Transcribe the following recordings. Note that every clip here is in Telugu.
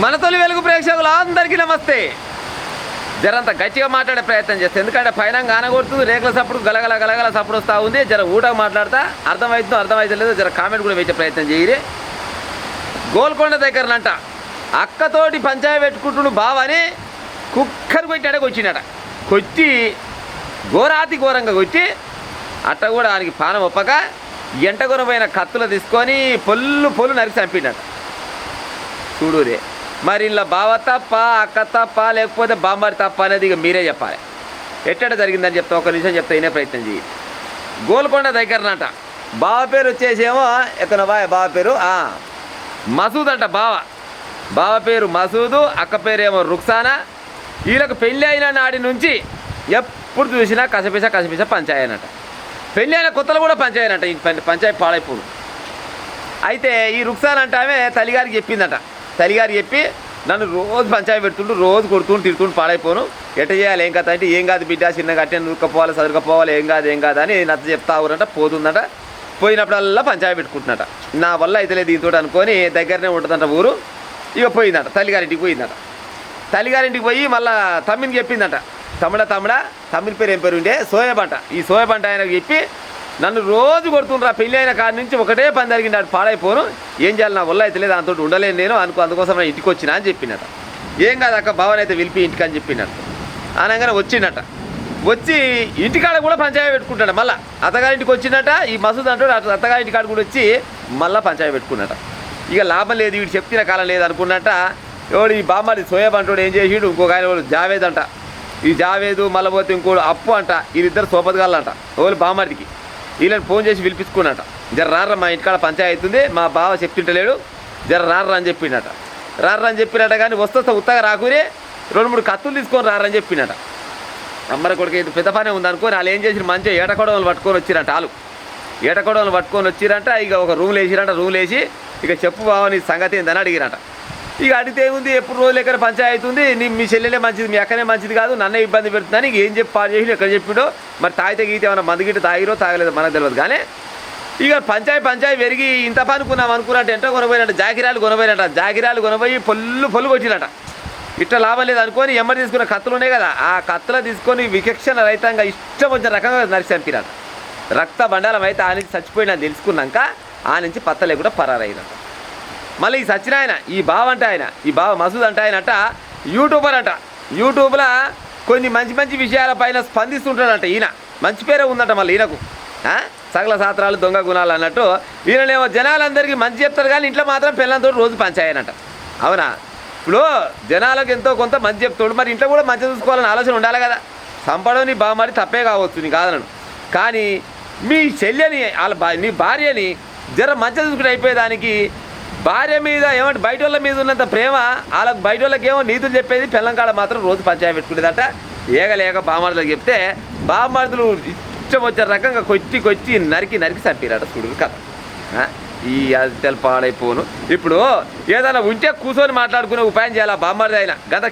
మన తొలి వెలుగు ప్రేక్షకులు అందరికీ నమస్తే. జరంత గట్టిగా మాట్లాడే ప్రయత్నం చేస్తే, ఎందుకంటే పైన గానగొడుతుంది, రేకుల సప్పుడు గలగల గలగల సప్పుడు వస్తూ ఉంది. జర ఊటగా మాట్లాడతా, అర్థమవుతుందో లేదు, జర కామెంట్ కూడా వేసే ప్రయత్నం చేయరి. గోల్కొండ దగ్గరనంట అక్కతోటి పంచాయతీ పెట్టుకుంటున్న బావని కుక్కర్ కొట్టాడే వచ్చినాడ. కొట్టి ఘోరాతి ఘోరంగా కొట్టి అట్ట కూడా ఆయనకి పానం ఒప్పక ఎంటగొనపోయిన కత్తులు తీసుకొని పొల్లు నరికి చంపినాడు. చూడురే, మరి ఇలా బావ తప్ప అక్క తప్ప లేకపోతే బామ్మారి తప్ప అనేది ఇక మీరే చెప్పాలి. ఎట్టడ జరిగిందని చెప్తా, ఒక నిమిషం చెప్తా, వినే ప్రయత్నం చేయి. గోల్కొండ దగ్గరనంట బావ పేరు వచ్చేసేమో ఎక్కడ బావ పేరు మసూద్ అంట. బావ పేరు మసూదు, అక్క పేరేమో రుక్సానా. వీళ్ళకు పెళ్ళి అయిన నాటి నుంచి ఎప్పుడు చూసినా కసపిస పంచాయనట. పెళ్ళి అయిన కొత్తలు కూడా పంచాయనట. ఈ పంచాయతీ పాడైపోదు. అయితే ఈ రుక్సాన్ అంటే ఆమె తల్లిగారికి చెప్పిందట. తల్లిగారు చెప్పి నన్ను రోజు పంచాయతీ పెడుతుండు, రోజు కొడుతుండు, తిడుతుండు, పాడైపోను, ఎట్ట చేయాలి ఏం కాదు అంటే, ఏం కాదు బిడ్డ, చిన్నగా అట్టే నురుక్కపోవాలి, చదువుకపోవాలి, ఏం కాదు అని నచ్చ చెప్తా ఊరంట. పోతుందట. పోయినప్పుడల్లా పంచాయతీ పెట్టుకుంటున్నట. నా వల్ల అయితే దీంతో అనుకొని దగ్గరనే ఉంటుందంట ఊరు. ఇక పోయిందట, తల్లిగారింటికి పోయిందట. తల్లిగారింటికి పోయి మళ్ళీ తమ్మిని చెప్పిందట. తమ్మిని పేరు ఏం పేరు ఉండే, సోయబ్ అంట. ఈ సోయబ్ అంట ఆయనకు చెప్పి నన్ను రోజు కొడుతుండ్రా, పెళ్ళి అయిన కాడి నుంచి ఒకటే పని జరిగింది, పాడైపోను, ఏం చేయాలి, నా వల్ల అయితే లేదు, దాంతో ఉండలేను నేను అందుకోసం నేను ఇంటికి వచ్చినా అని చెప్పినట. ఏం కాదు అక్క, బావని అయితే పిలిపి ఇంటికి అని చెప్పినట్టు అనగానే వచ్చిందట. వచ్చి ఇంటికాడ కూడా పంచాయతీ పెట్టుకుంటాడు. మళ్ళీ అత్తగారింటికి వచ్చినట ఈ మసూద్ అంటాడు. అత్తగారింటి కాడ కూడా వచ్చి మళ్ళీ పంచాయతీ పెట్టుకున్నట. ఇక లాభం లేదు, వీడు చెప్తున్న కాలం లేదు అనుకున్నట్ట. ఎవడు ఈ బామ్మాడి సోయబ్ అంటాడు ఏం చేసిడు, ఇంకొక ఆయన జావేద్ అంట. ఈ జావేదు మళ్ళీ పోతే ఇంకోడు అప్పు అంట. వీళ్ళిద్దరు సోపతిగాళ్ళంట. ఎవరు బామ్మాడికి. వీళ్ళని ఫోన్ చేసి పిలిపించుకున్నట. జర రారా, మా ఇంటికాడ పంచాయతీ అవుతుంది, మా బావ చెప్తుంటలేడు, జర రారా అని చెప్పినట. కానీ వస్తా ఉత్తగా రాకురే 2-3 కత్తులు తీసుకొని రారని చెప్పినట. అమ్మర కొడుకు ఇది పెద్ద పనే ఉందనుకో. వాళ్ళు ఏం చేసిన మంచిగా ఏటకొడవలు పట్టుకొని వచ్చిరంట. వాళ్ళు ఏటకొడవలు పట్టుకొని వచ్చిరంట. ఇక ఒక రూమ్లో వేసిరంట. రూమ్లో వేసి ఇక చెప్పు బావ నీ సంగతి ఏందని అడిగిరంట. ఇక అడిగితే ఏముంది, ఎప్పుడు రోజులు ఎక్కడ పంచాయతీ అవుతుంది, మీ చెల్లెలే మంచిది, మీ అక్కనే మంచిది కాదు, నన్నే ఇబ్బంది పెడుతుందని ఇక ఏం చెప్పి పాడు చేసి ఎక్కడ చెప్పిడో మరి. తాగితే గీతే ఏమన్నా మందు గిట్ట తాగిరో తాగలేదు మనకు తెలియదు. కానీ ఇక పంచాయతీ పెరిగి ఇంత పనుకున్నాం అనుకున్నట్టు ఎంతో కొనబోయినట్టు జాగిరాలు కొనబోయి పొల్లు కొట్టినట. ఇట్లా లాభం లేదు అనుకొని ఎమ్మడి తీసుకున్న కత్తులు ఉన్నాయి కదా, ఆ కత్తులు తీసుకొని విచక్షణ రహితంగా ఇష్టం వచ్చిన రకంగా నరిసి చంపినట. రక్త బండాలం అయితే ఆ నుంచి చచ్చిపోయినా తెలుసుకున్నాక ఆ నుంచి పత్త లేకుండా పరారైనట. మళ్ళీ ఈ సత్యనాయన ఈ బావ మసూద్ అంటే ఆయనట యూట్యూబర్ అంట. యూట్యూబ్లో కొన్ని మంచి విషయాల పైన స్పందిస్తుంటాడంట. ఈయన మంచి పేరే ఉందంట. మళ్ళీ ఈయనకు సకల శాస్త్రాలు దొంగ గుణాలు అన్నట్టు ఈయననేమో జనాలందరికీ మంచి చెప్తారు, కానీ ఇంట్లో మాత్రం పిల్లలతో రోజు పంచాయనట. అవునా? ఇప్పుడు జనాలకు ఎంతో కొంత మంచి చెప్తాడు, మరి ఇంట్లో కూడా మంచి చూసుకోవాలని ఆలోచన ఉండాలి కదా. చంపడం నీ బామ్మాడి తప్పే కావచ్చు, నీ కాదనను. కానీ మీ చెల్లెని నీ భార్యని జర మంచి చూసుకుని అయిపోయేదానికి భార్య మీద ఏమంటే బయట వాళ్ళ మీద ఉన్నంత ప్రేమ వాళ్ళకి బయట వాళ్ళకి ఏమో నీతులు చెప్పేది, పిల్లంకాడ మాత్రం రోజు పంచాయతీ పెట్టుకునేదట. ఏగలేక బామ్మార్దులకు చెప్తే బామ్మార్దులు ఇష్టం వచ్చే రకంగా కొట్టి నరికి చంపిరట. చూడు కథ. ఈ అదితలు పాడైపోను. ఇప్పుడు ఏదైనా ఉంటే కూర్చొని మాట్లాడుకునే ఉపాయం చేయాలి. బామ్మార్ది అయినా గత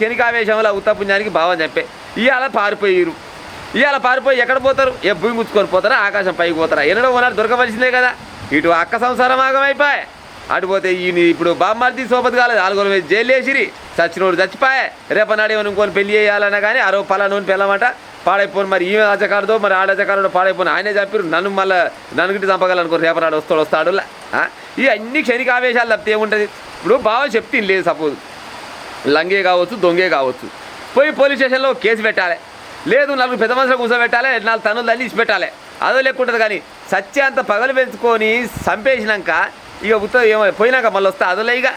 క్షణికావేశంలో ఉత్తపుణ్యానికి భావం చెప్పే ఇవాళ పారిపోయి ఎక్కడ పోతారు? ఏ భూమి గుచ్చుకొని పోతారా, ఆకాశం పైకి పోతారా? ఎన్నడో ఉన్నాడు దొరకవలసిందే కదా. ఇటు అక్క సంసారం ఆగమైపోయాయి, అటుపోతే ఈయన ఇప్పుడు బామ్మార్ది సోపతి కాలేదు, 4 వేలు జైలు వేసిరి, చచ్చినోడు చచ్చిపోయా. రేపనాడు ఏమైనా ఇంకొని పెళ్లి చేయాలన్నా కానీ అరో పలానోని పెళ్ళమంట పాడైపోను. మరి ఈమె అజకారుదో మరి ఆడజకారుడో పాడైపోను. ఆయనే చెప్పారు నన్ను గిట్టి చంపగలనుకో, రేపనాడు వస్తాడు. ఈ అన్ని క్షణిక ఆవేశాలు తప్పితే ఏముంటుంది? ఇప్పుడు బావ చెప్తే లేదు, సపోజ్ లంగే కావచ్చు, దొంగే కావచ్చు, పోయి పోలీస్ స్టేషన్లో కేసు పెట్టాలి. లేదు 4 పెద్ద మనుషులు కూర్చోబెట్టాలి, 4 తన్నులు తల్లి ఇచ్చి పెట్టాలి. అదో లెక్కుంటుంది. కానీ సత్యాంత పగలు పెంచుకొని చంపేసినాక ఇక ఏమో పోయినాక మళ్ళీ వస్తే అదోలే. ఇక